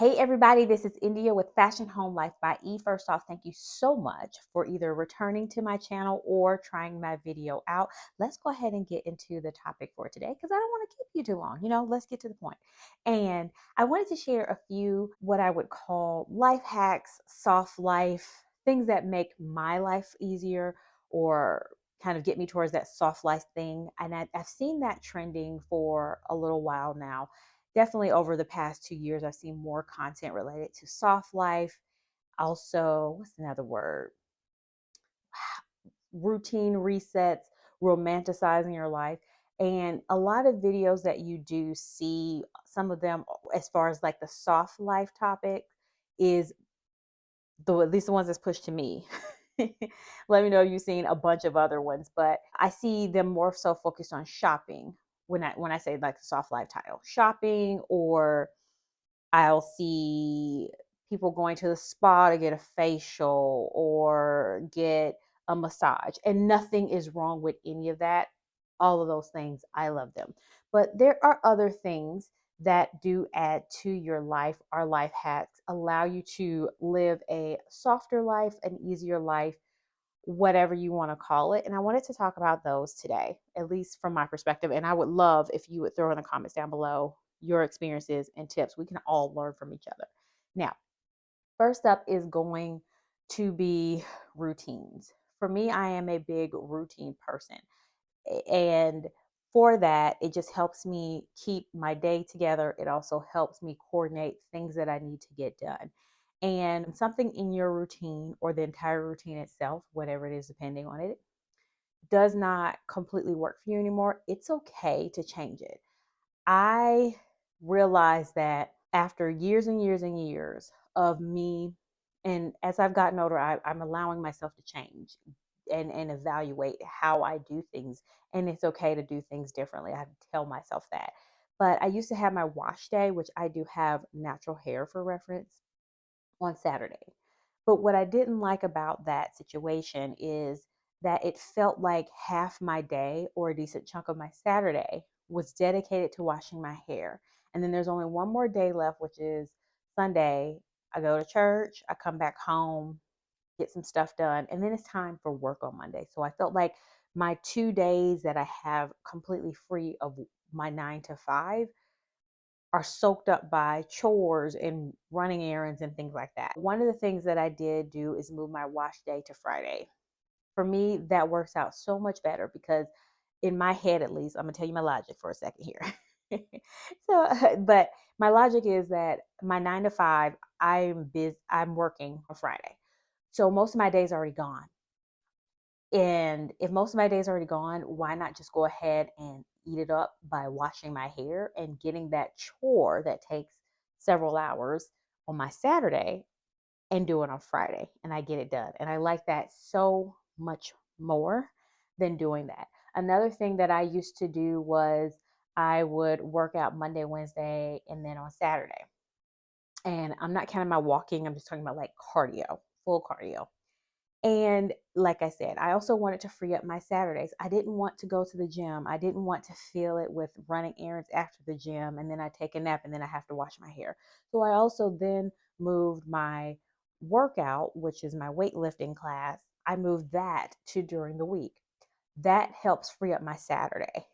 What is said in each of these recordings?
Hey everybody, this is India with Fashion Home Life by E. First off, thank you so much for either returning to my channel or trying my video out. Let's go ahead and get into the topic for today because I don't want to keep you too long. Let's get to the point. And I wanted to share a few what I would call life hacks, soft life, things that make my life easier or kind of get me towards that soft life thing. And I've seen that trending for a little while now. Definitely over the past 2 years, I've seen more content related to soft life. Also, what's another word? Routine resets, romanticizing your life. And a lot of videos that you do see, some of them, as far as like the soft life topic, is at least the ones that's pushed to me. Let me know if you've seen a bunch of other ones, but I see them more so focused on shopping when I say like the soft life title, shopping, or I'll see people going to the spa to get a facial or get a massage, and nothing is wrong with any of that. All of those things, I love them. But there are other things that do add to your life. Our life hacks allow you to live a softer life, an easier life, whatever you want to call it. And I wanted to talk about those today, at least from my perspective. And I would love if you would throw in the comments down below your experiences and tips. We can all learn from each other. Now, first up is going to be routines. For me, I am a big routine person. And for that, it just helps me keep my day together. It also helps me coordinate things that I need to get done. And something in your routine or the entire routine itself, whatever it is, depending on it, does not completely work for you anymore, it's okay to change it. I realized that after years and years and years of me, and as I've gotten older, I'm allowing myself to change and evaluate how I do things. And it's okay to do things differently. I have to tell myself that. But I used to have my wash day, which I do have natural hair for reference, on Saturday. But what I didn't like about that situation is that it felt like half my day or a decent chunk of my Saturday was dedicated to washing my hair. And then there's only one more day left, which is Sunday. I go to church, I come back home, get some stuff done, and then it's time for work on Monday. So I felt like my 2 days that I have completely free of my 9 to 5 are soaked up by chores and running errands and things like that. One of the things that I did do is move my wash day to Friday. For me, that works out so much better because in my head, at least, I'm gonna tell you my logic for a second here. But my logic is that my 9 to 5, I'm working on Friday. So most of my day's already gone. And if most of my day is already gone, why not just go ahead and eat it up by washing my hair and getting that chore that takes several hours on my Saturday and do it on Friday, and I get it done. And I like that so much more than doing that. Another thing that I used to do was I would work out Monday, Wednesday, and then on Saturday. And I'm not counting my walking, I'm just talking about like cardio, full cardio. And like I said, I also wanted to free up my Saturdays. I didn't want to go to the gym. I didn't want to feel it with running errands after the gym and then I take a nap and then I have to wash my hair. So I also then moved my workout, which is my weightlifting class, I moved that to during the week. That helps free up my Saturday.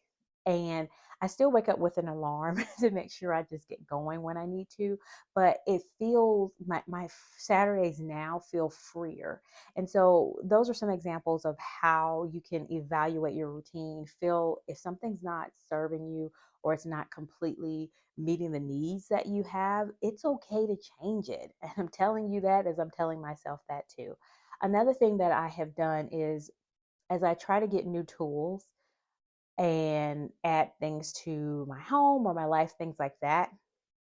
And I still wake up with an alarm to make sure I just get going when I need to, but it feels my Saturdays now feel freer. And so those are some examples of how you can evaluate your routine, feel if something's not serving you or it's not completely meeting the needs that you have, it's okay to change it. And I'm telling you that as I'm telling myself that too. Another thing that I have done is as I try to get new tools and add things to my home or my life, things like that,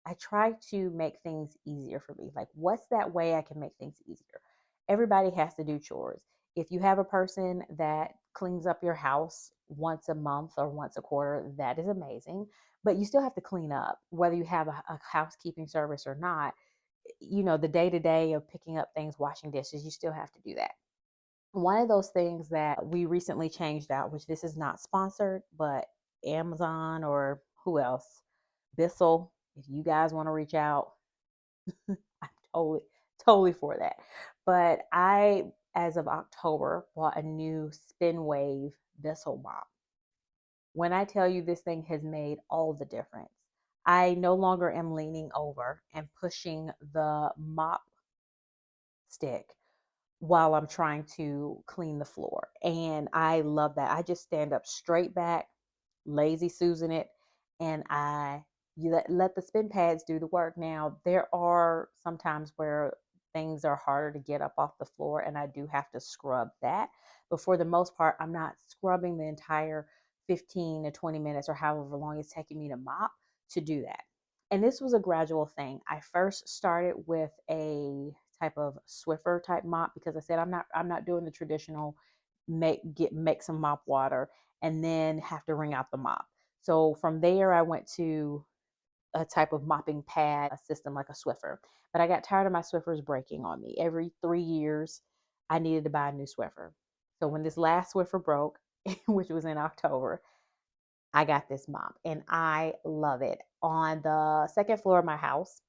I try to make things easier for me. Like, what's that way I can make things easier? Everybody has to do chores. If you have a person that cleans up your house once a month or once a quarter, that is amazing. But you still have to clean up, whether you have a housekeeping service or not. The day to day of picking up things, washing dishes, you still have to do that. One of those things that we recently changed out, which this is not sponsored, but Amazon or who else, Bissell, if you guys want to reach out, I'm totally for that. But I, as of October, bought a new Spin Wave Bissell mop. When I tell you this thing has made all the difference, I no longer am leaning over and pushing the mop stick while I'm trying to clean the floor. And I love that. I just stand up straight back, lazy Susan it, and you let the spin pads do the work. Now, there are sometimes where things are harder to get up off the floor, and I do have to scrub that. But for the most part, I'm not scrubbing the entire 15 to 20 minutes or however long it's taking me to mop to do that. And this was a gradual thing. I first started with a type of Swiffer type mop because I said I'm not doing the traditional make some mop water and then have to wring out the mop. So from there I went to a type of mopping pad, a system like a Swiffer. But I got tired of my Swiffers breaking on me. Every 3 years I needed to buy a new Swiffer. So when this last Swiffer broke, which was in October, I got this mop and I love it. On the second floor of my house,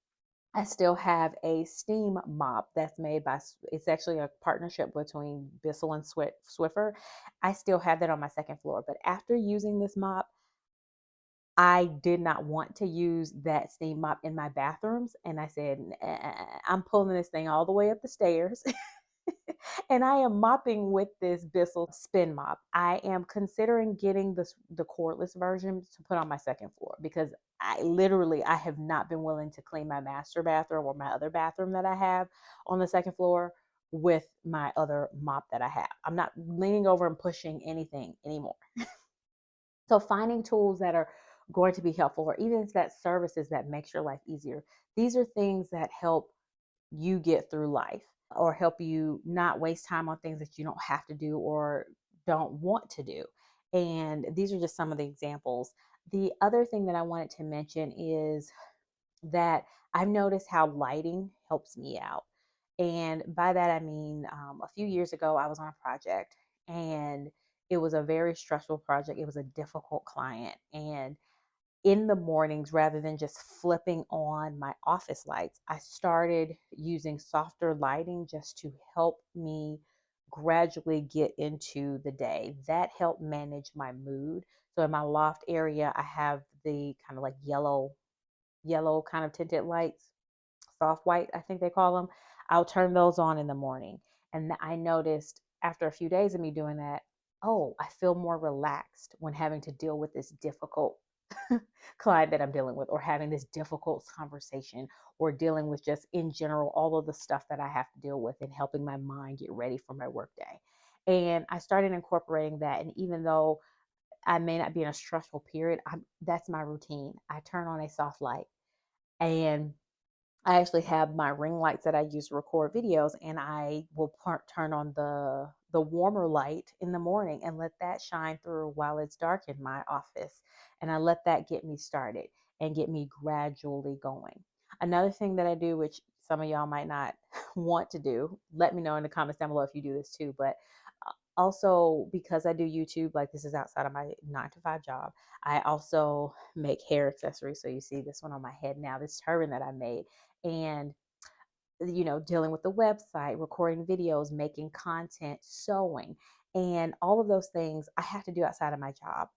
I still have a steam mop that's made by, it's actually a partnership between Bissell and Swiffer. I still have that on my second floor. But after using this mop, I did not want to use that steam mop in my bathrooms. And I said, I'm pulling this thing all the way up the stairs. And I am mopping with this Bissell spin mop. I am considering getting the cordless version to put on my second floor because I have not been willing to clean my master bathroom or my other bathroom that I have on the second floor with my other mop that I have. I'm not leaning over and pushing anything anymore. So finding tools that are going to be helpful, or even if that services that makes your life easier, these are things that help you get through life or help you not waste time on things that you don't have to do or don't want to do. And these are just some of the examples. The other thing that I wanted to mention is that I've noticed how lighting helps me out. And by that, I mean, a few years ago, I was on a project and it was a very stressful project. It was a difficult client. And in the mornings, rather than just flipping on my office lights, I started using softer lighting just to help me gradually get into the day. That helped manage my mood. So in my loft area, I have the kind of like yellow kind of tinted lights, soft white, I think they call them. I'll turn those on in the morning. And I noticed after a few days of me doing that, oh, I feel more relaxed when having to deal with this difficult client that I'm dealing with, or having this difficult conversation, or dealing with just in general all of the stuff that I have to deal with and helping my mind get ready for my workday. And I started incorporating that. And even though I may not be in a stressful period, that's my routine. I turn on a soft light and I actually have my ring lights that I use to record videos, and I will turn on the warmer light in the morning and let that shine through while it's dark in my office. And I let that get me started and get me gradually going. Another thing that I do, which some of y'all might not want to do, let me know in the comments down below if you do this too. But also, because I do YouTube, like this is outside of my 9 to 5 job, I also make hair accessories. So you see this one on my head now, this turban that I made. And dealing with the website, recording videos, making content, sewing, and all of those things I have to do outside of my job.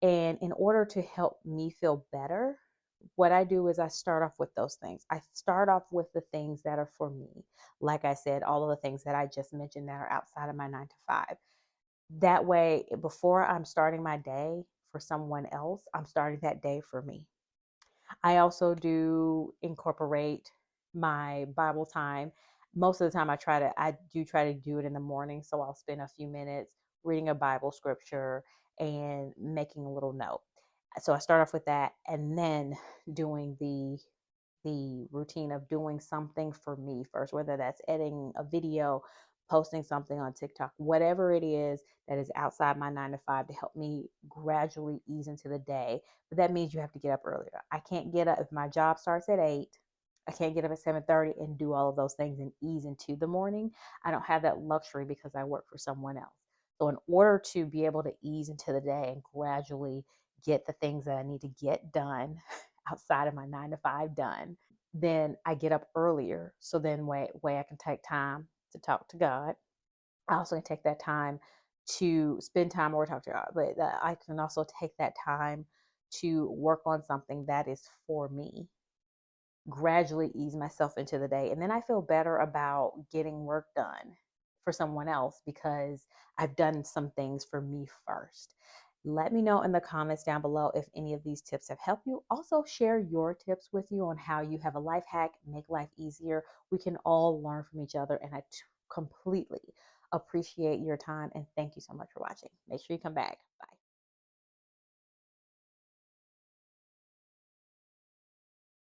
And in order to help me feel better, what I do is I start off with those things. I start off with the things that are for me. Like I said, all of the things that I just mentioned that are outside of my 9 to 5. That way, before I'm starting my day for someone else, I'm starting that day for me. I also do incorporate my Bible time. Most of the time I do try to do it in the morning. So I'll spend a few minutes reading a Bible scripture and making a little note. So I start off with that and then doing the routine of doing something for me first, whether that's editing a video, posting something on TikTok, whatever it is that is outside my 9 to 5 to help me gradually ease into the day. But that means you have to get up earlier. I can't get up if my job starts at 8. I can't get up at 7:30 and do all of those things and ease into the morning. I don't have that luxury because I work for someone else. So in order to be able to ease into the day and gradually get the things that I need to get done outside of my 9 to 5 done, then I get up earlier. So then way I can take time to talk to God. I also can take that time to spend time or talk to God, but I can also take that time to work on something that is for me, gradually ease myself into the day. And then I feel better about getting work done for someone else because I've done some things for me first. Let me know in the comments down below if any of these tips have helped you. Also, share your tips with you on how you have a life hack, make life easier. We can all learn from each other, and I completely appreciate your time. And thank you so much for watching. Make sure you come back. Bye.